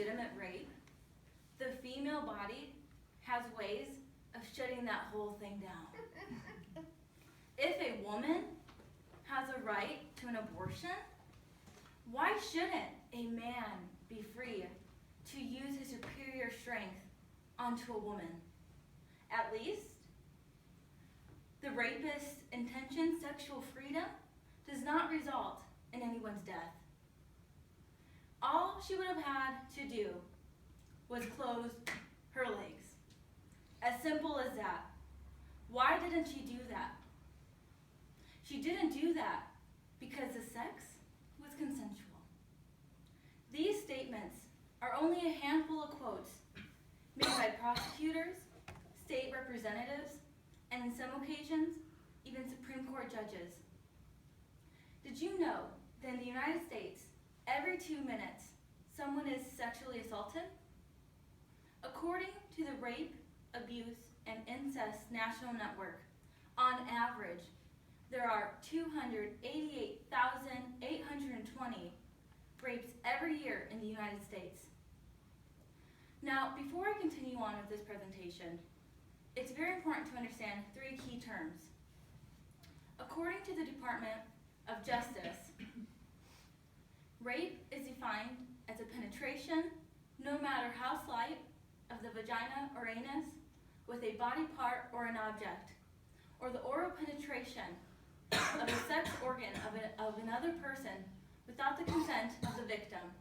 legitimate rape, the female body has ways of shutting that whole thing down. If a woman has a right to an abortion, why shouldn't a man be free to use his superior strength onto a woman? At least, the rapist's intentioned sexual freedom does not result in anyone's death. All she would have had to do was close her legs. As simple as that. Why didn't she do that? She didn't do that because the sex was consensual. These statements are only a handful of quotes made by prosecutors, state representatives, and in some occasions, even Supreme Court judges. Did you know that in the United States, every 2 minutes, someone is sexually assaulted? According to the Rape, Abuse, and Incest National Network, on average, there are 288,820 rapes every year in the United States. Now, before I continue on with this presentation, it's very important to understand 3 key terms. According to the Department of Justice, rape is defined as a penetration, no matter how slight, of the vagina or anus with a body part or an object, or the oral penetration of a sex organ of another person without the consent of the victim.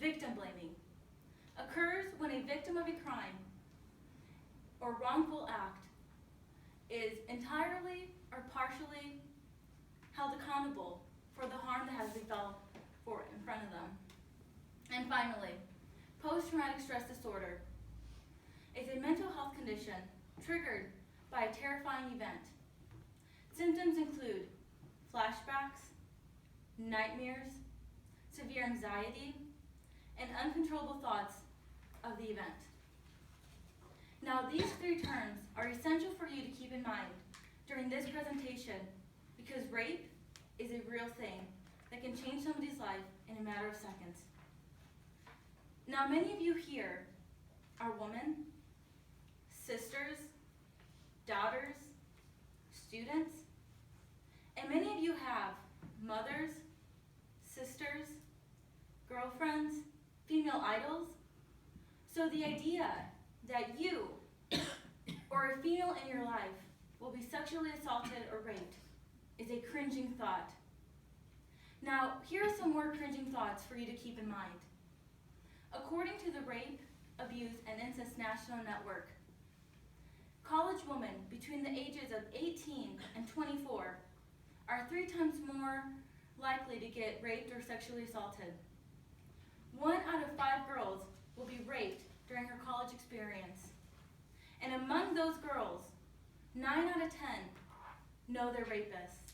Victim blaming occurs when a victim of a crime or wrongful act is entirely or partially held accountable for the harm that has befell in front of them. And finally, post-traumatic stress disorder is a mental health condition triggered by a terrifying event. Symptoms include flashbacks, nightmares, severe anxiety, and uncontrollable thoughts of the event. Now, these 3 terms are essential for you to keep in mind during this presentation because rape is a real thing that can change somebody's life in a matter of seconds. Now, many of you here are women, sisters, daughters, students, and many of you have mothers, sisters, girlfriends, female idols. So the idea that you or a female in your life will be sexually assaulted or raped is a cringing thought. Now, here are some more cringing thoughts for you to keep in mind. According to the Rape, Abuse, and Incest National Network, college women between the ages of 18 and 24 are 3 times more likely to get raped or sexually assaulted. 1 out of 5 girls will be raped during her college experience. And among those girls, 9 out of 10 know their rapists.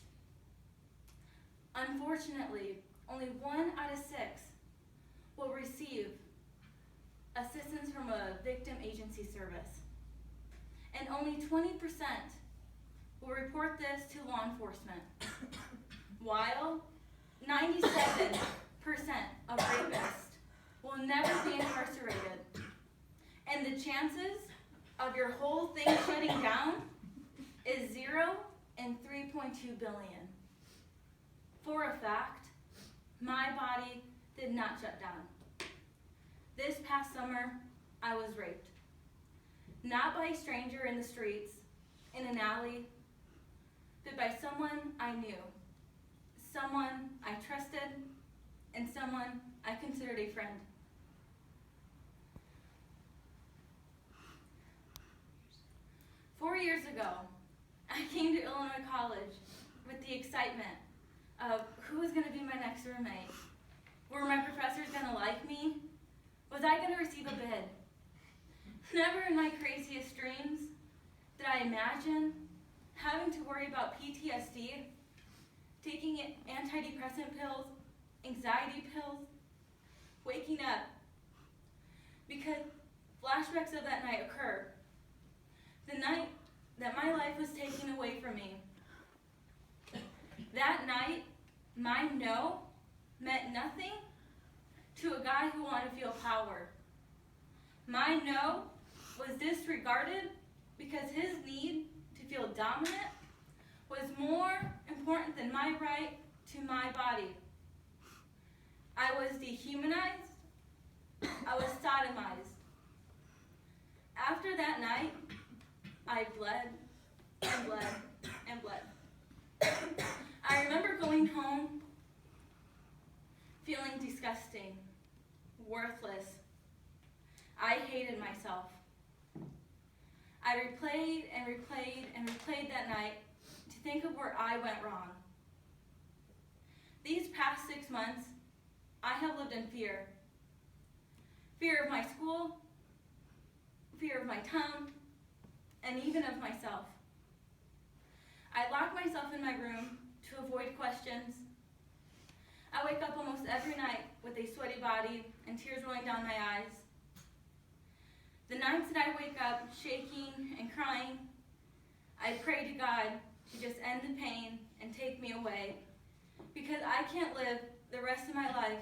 Unfortunately, only 1 out of 6 will receive assistance from a victim agency service. And only 20% will report this to law enforcement, while 97% of rapists will never be incarcerated. And the chances of your whole thing shutting down is 0 in 3.2 billion. For a fact, my body did not shut down. This past summer, I was raped. Not by a stranger in the streets, in an alley, but by someone I knew, someone I trusted, and someone I considered a friend. Four years ago, I came to Illinois College with the excitement of who was going to be my next roommate. Were my professors going to like me? Was I going to receive a bid? Never in my craziest dreams did I imagine having to worry about PTSD, taking antidepressant pills, anxiety pills, waking up, because flashbacks of that night occurred. The night that my life was taken away from me. That night, my no meant nothing to a guy who wanted to feel power. My no was disregarded because his need to feel dominant was more important than my right to my body. I was dehumanized. I was sodomized. After that night, I bled and bled and bled. I remember going home feeling disgusting, worthless. I hated myself. I replayed and replayed and replayed that night to think of where I went wrong. These past 6 months, I have lived in fear. Fear of my school, fear of my town, and even of myself. I lock myself in my room to avoid questions. I wake up almost every night with a sweaty body and tears rolling down my eyes. The nights that I wake up shaking and crying, I pray to God to just end the pain and take me away, because I can't live the rest of my life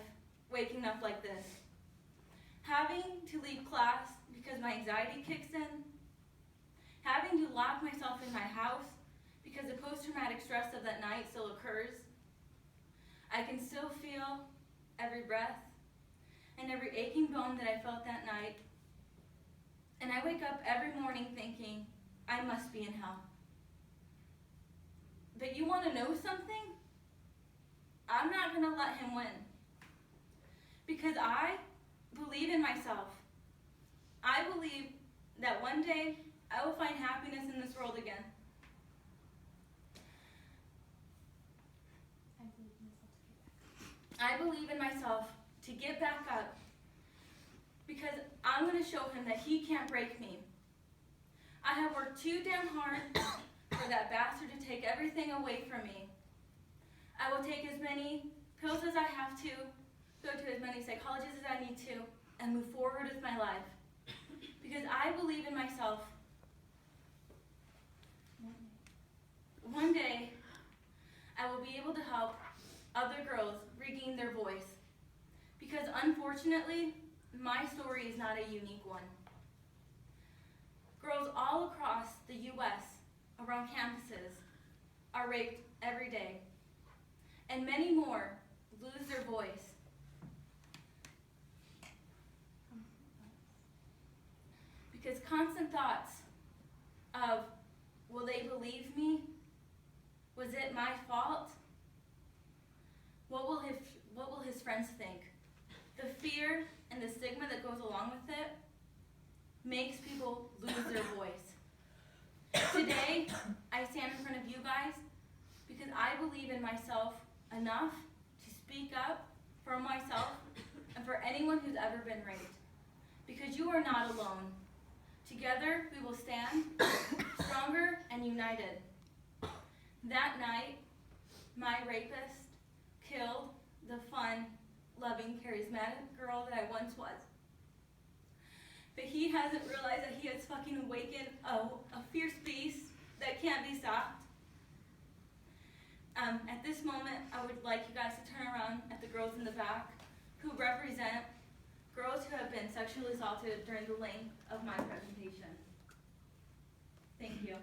waking up like this. Having to leave class because my anxiety kicks in, having to lock myself in my house because the post-traumatic stress of that night still occurs. I can still feel every breath and every aching bone that I felt that night. And I wake up every morning thinking, I must be in hell. But you want to know something? I'm not going to let him win. Because I believe in myself. I believe that one day I will find happiness in this world again. I believe in myself to get back up, because I'm going to show him that he can't break me. I have worked too damn hard for that bastard to take everything away from me. I will take as many pills as I have to, go to as many psychologists as I need to, and move forward with my life. Because I believe in myself. One day, I will be able to help other girls regain their voice. Because unfortunately, my story is not a unique one. Girls all across the U.S., around campuses, are raped every day. And many more lose their voice. Because constant thoughts of, will they believe me? Was it my fault? What will his friends think? The fear and the stigma that goes along with it makes people lose their voice. Today, I stand in front of you guys because I believe in myself enough to speak up for myself and for anyone who's ever been raped. Because you are not alone. Together, we will stand stronger and united. That night, my rapist killed the fun, loving, charismatic girl that I once was. But he hasn't realized that he has fucking awakened a fierce beast that can't be stopped. At this moment, I would like you guys to turn around at the girls in the back who represent girls who have been sexually assaulted during the length of my presentation. Thank you.